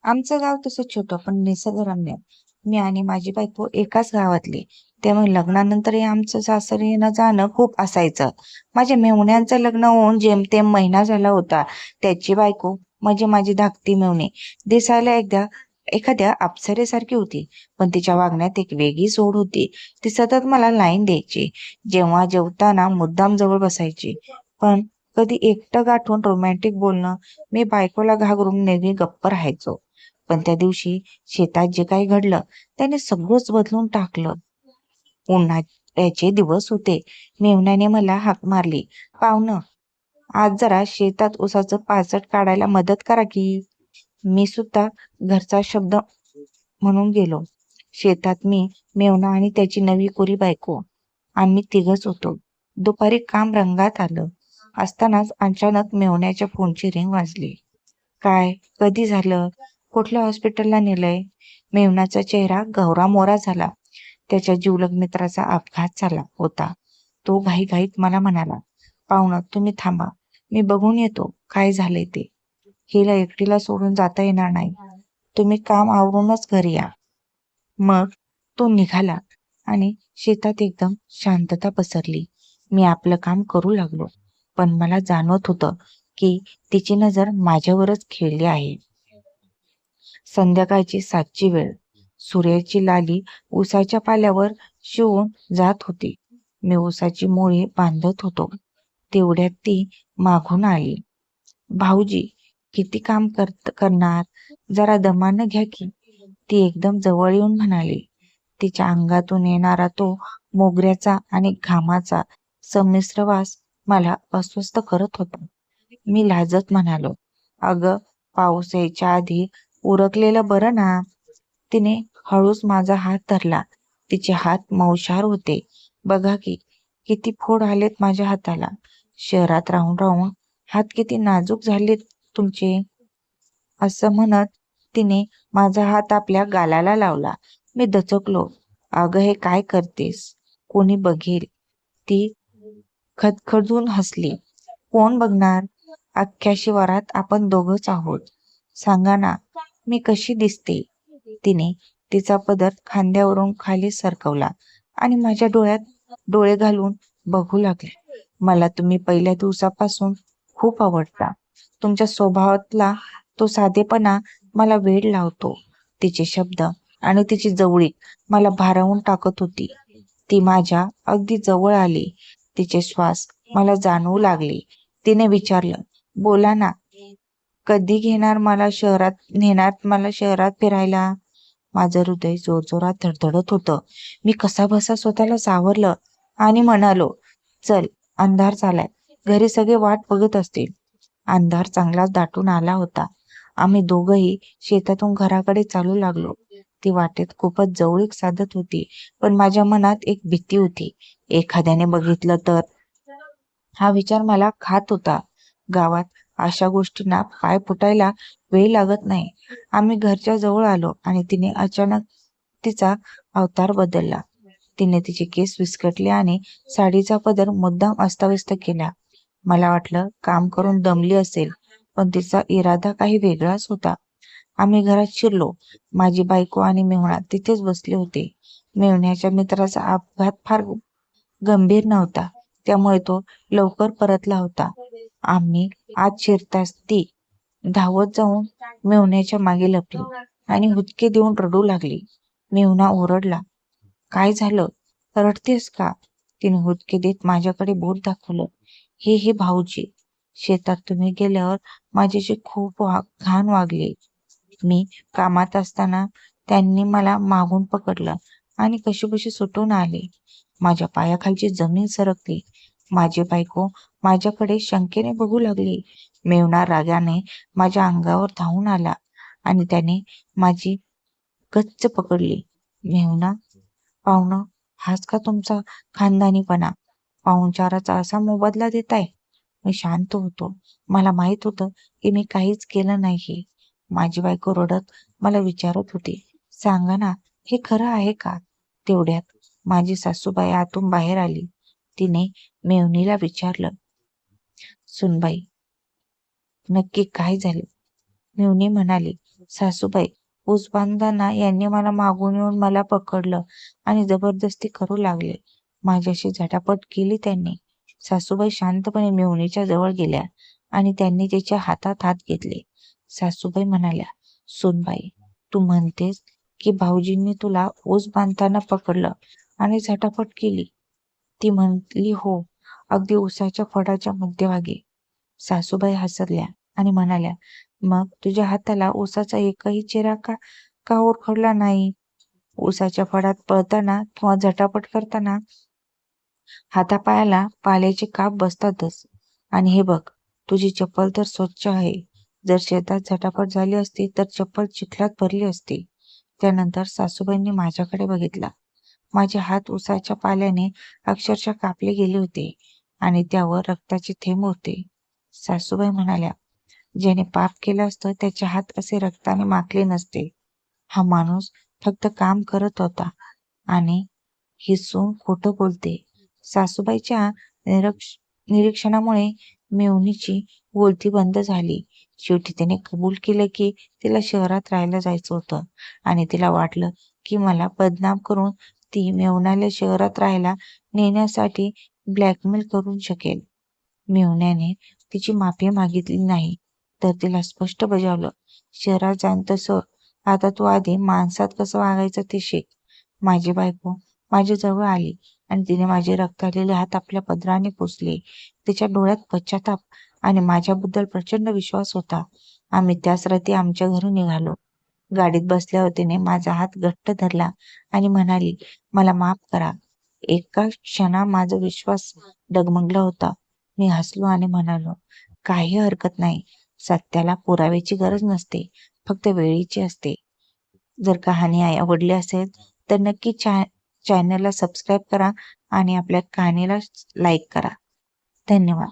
आमचं गाव तसं छोटं पण निसर्गरम्य. मी आणि माझी बायको एकाच गावातली. त्यामुळे लग्नानंतरही आमचं सासरी येणं जाणं खूप असायचं. माझ्या मेहुण्यांचं लग्न होऊन जेमतेम महिना झाला होता. त्याची बायको म्हणजे माझी धाकटी मेहुणी दिसायला एखाद्या अप्सरेसारखी होती, पण तिच्या वागण्यात एक वेगळीच ओढ होती. ती सतत मला लाईन द्यायची. जेव्हा जेवताना मुद्दाम जवळ बसायची. पण कधी एकटं गाठून रोमॅन्टिक बोलणं. मी बायकोला घाबरून नेहमी गप्प राहायचो. पण त्या दिवशी शेतात जे काही घडलं त्याने सगळंच बदलून टाकलं. उन्हाळ्याचे दिवस होते. मेहुण्याने मला हाक मारली, "पाहुणं, आज जरा शेतात ऊसाचं पाचट काढायला मदत करा की." मी सुद्धा घरचा शब्द म्हणून गेलो. शेतात मी, मेहुणा आणि त्याची नवी कोरी बायको आम्ही तिघच होतो. दुपारी काम रंगात आलं असतानाच अचानक मेहुण्याच्या फोनची रिंग वाजली. "काय? कधी झालं? कुठल्या हॉस्पिटलला नेलंय?" मेहुणाचा चेहरा गौरामोहरा झाला. त्याच्या जिवलग मित्राचा अपघात झाला होता. तो घाईघाईत मला म्हणाला, "पाहुणं, तुम्ही थांबा. मी बघून येतो काय झालंय ते. हिला एकटीला सोडून जाता येणार नाही. तुम्ही काम आवरूनच घरी या." मग तो निघाला आणि शेतात एकदम शांतता पसरली. मी आपलं काम करू लागलो. पण मला जाणवत होतं की तिची नजर माझ्यावरच खेळली आहे. संध्याकाळची 7ची वेळ. सूर्याची लाली उसाच्या पाल्यावर शिवून जात होती. मी उसाची मोळी बांधत होतो. तेवढ्यात ती मागून आली. "भाऊजी, किती काम करणार? जरा दमानं घ्या की." ती एकदम जवळ येऊन म्हणाली. तिच्या अंगातून येणारा तो मोगऱ्याचा आणि घामाचा संमिश्र वास मला अस्वस्थ करत होता. मी लाजत म्हणालो, "अगं, पाऊस यायच्या आधी उरकलेलं बरं ना." तिने हळूच माझा हात धरला. तिचे हात मौशार होते. "बघा की, किती फोड आलेत माझ्या हाताला. शहरात राहून राहून हात किती नाजूक झालेत तुमचे." असं म्हणत तिने माझा हात आपल्या गालाला लावला. मी दचकलो. "अगं, हे काय करतेस? कोणी बघेल." ती खदखदून हसली. "कोण बघणार? अख्ख्या शिवारात आपण दोघंच आहोत. सांगा ना, मी कशी दिसते?" तिने तिचा पदर खांद्यावरून खाली सरकवला आणि माझ्या डोळ्यात डोळे घालून बघू लागली. "मला तुम्ही पहिल्या दिवसापासून खूप आवडता. तुमच्या स्वभावातला तो साधेपणा मला वेड लावतो." तिचे शब्द आणि तिची जवळीक मला भारावून टाकत होती. ती माझ्या अगदी जवळ आली. तिचे श्वास मला जाणवू लागले. तिने विचारलं, "बोला ना, कधी नेणार मला शहरात फिरायला?" माझं हृदय जोरजोरात धडधडत होतं. मी कसाबसा स्वतःला सावरलं आणि म्हणालो, "चल, अंधार झालाय. घरी सगळे वाट बघत असतील." अंधार चांगलाच दाटून आला होता. आम्ही दोघंही शेतातून घराकडे चालू लागलो. ती वाटेत खूपच जवळीक साधत होती, पण माझ्या मनात एक भीती होती. एखाद्याने बघितलं तर? हा विचार मला खात होता. गावात अशा गोष्टींना पाय फुटायला वेळ लागत नाही. आम्ही घरच्या जवळ आलो आणि तिने अचानक तिचा अवतार बदलला. तिने तिचे केस विस्कटले आणि साडीचा पदर मुद्दाम अस्ताव्यस्त केला. मला वाटलं काम करून दमली असेल, पण तिचा इरादा काही वेगळाच होता. आम्ही घरात शिरलो. माझी बायको आणि मेहुणा तिथेच बसले होते. मेहुण्याच्या मित्राचा अपघात फार गंभीर नव्हता, त्यामुळे तो लवकर परतला होता. आम्ही आत शिरताच ती धावत जाऊन मेहुण्याच्या मागे लपली आणि हुदके देऊन रडू लागली. मेहुणा ओरडला, "काय झालं? रडतेस का?" तिने हुदके देत माझ्याकडे बोट दाखवलं. हे भाऊजी, शेतात तुम्ही गेल्यावर माझ्याशी खूप घाण वागले. मी कामात असताना त्यांनी मला मागून पकडलं आणि कशीबशी सुटून आले. माझ्या पायाखालची जमीन सरकली. माझी बायको माझ्याकडे शंकेने बघू लागली. मेहुणा रागाने माझ्या अंगावर धावून आला आणि त्याने माझी गच्च पकडली. "मेहुणा, पाहुणं, हाच का तुमचा खानदानीपणा? पाहुणचाराचा असा मोबदला देताय?" मी शांत होतो. मला माहित होतं की मी काहीच केलं नाही. माझी बायको रडत मला विचारत होती, "सांगा ना, हे खरं आहे का?" तेवढ्यात माझी सासूबाई आतून बाहेर आली. तिने मेव्हणीला विचारलं, "सुनबाई, नक्की काय झाले?" मेव्हणी म्हणाली, सासूबाई, ऊस बांधताना यांनी मला मागून येऊन मला पकडलं आणि जबरदस्ती करू लागले. माझ्याशी झटापट केली त्यांनी. सासूबाई शांतपणे मेव्हणीच्या जवळ गेल्या आणि त्यांनी तिच्या हातात हात घेतले. सासूबाई म्हणाल्या, सूनबाई, तू म्हणतेस की भाऊजींनी तुला ऊस बांधताना पकडलं आणि झटापट केली? ती म्हणली, हो, अगदी ऊसाच्या फडाच्या मध्यभागी. सासूबाई हसल्या आणि म्हणाल्या, मग तुझ्या हाताला ऊसाचा एकही चिरा का का उरखडला नाही? ऊसाच्या फडात पळताना किंवा झटापट करताना हातापायाला पाल्याचे काप बसतातच. आणि हे बघ, तुझी चप्पल तर स्वच्छ आहे. जर शेतात झटापट झाली असती तर चप्पल चिखलात भरली असती. त्यानंतर सासूबाईंनी माझ्याकडे बघितला. माझे हात ऊसाच्या पाल्याने अक्षरशः कापले गेले होते आणि त्यावर रक्ताचे थेंब होते. सासूबाई म्हणाल्या, ज्याने पाप केलं असतं त्याचे हात असे रक्ताने माखले नसते. हा माणूस फक्त काम करत होता आणि ही सून खोटं बोलते. सासूबाईच्या निरीक्षणामुळे मेव्हणीची बोलती बंद झाली. शेवटी तिने कबूल केलं की तिला शहरात राहायला जायचं होतं आणि तिला वाटलं की मला बदनाम करून ती मेव्हण्याला शहरात राहायला नेण्यासाठी ब्लॅकमेल करू शकेल. मेव्हण्याने तिची माफी मागितली नाही, तर तिला स्पष्ट बजावलं, शहरात जाऊन तसं, आता तू आधी माणसात कसं वागायचं ते शिक. माझी बायको माझ्या जवळ आली आणि तिने माझे रक्ताळलेले हात आपल्या पदराने पुसले. तिच्या डोळ्यात पश्चाताप आणि माझ्याबद्दल प्रचंड विश्वास होता. आम्ही त्याच रात्री आमच्या घरून निघालो. गाडीत बसल्यावर तिने माझा हात घट्ट धरला आणि म्हणाली, मला माफ करा. एका क्षणा माझा विश्वास डगमगला होता. मी हसलो आणि म्हणालो, काही हरकत नाही. सत्याला पुराव्याची गरज नसते, फक्त वेळीची असते. जर कहाणी आवडली असेल तर नक्की चॅनलला सबस्क्राईब करा आणि आपल्या कहाणीला लाईक करा. धन्यवाद.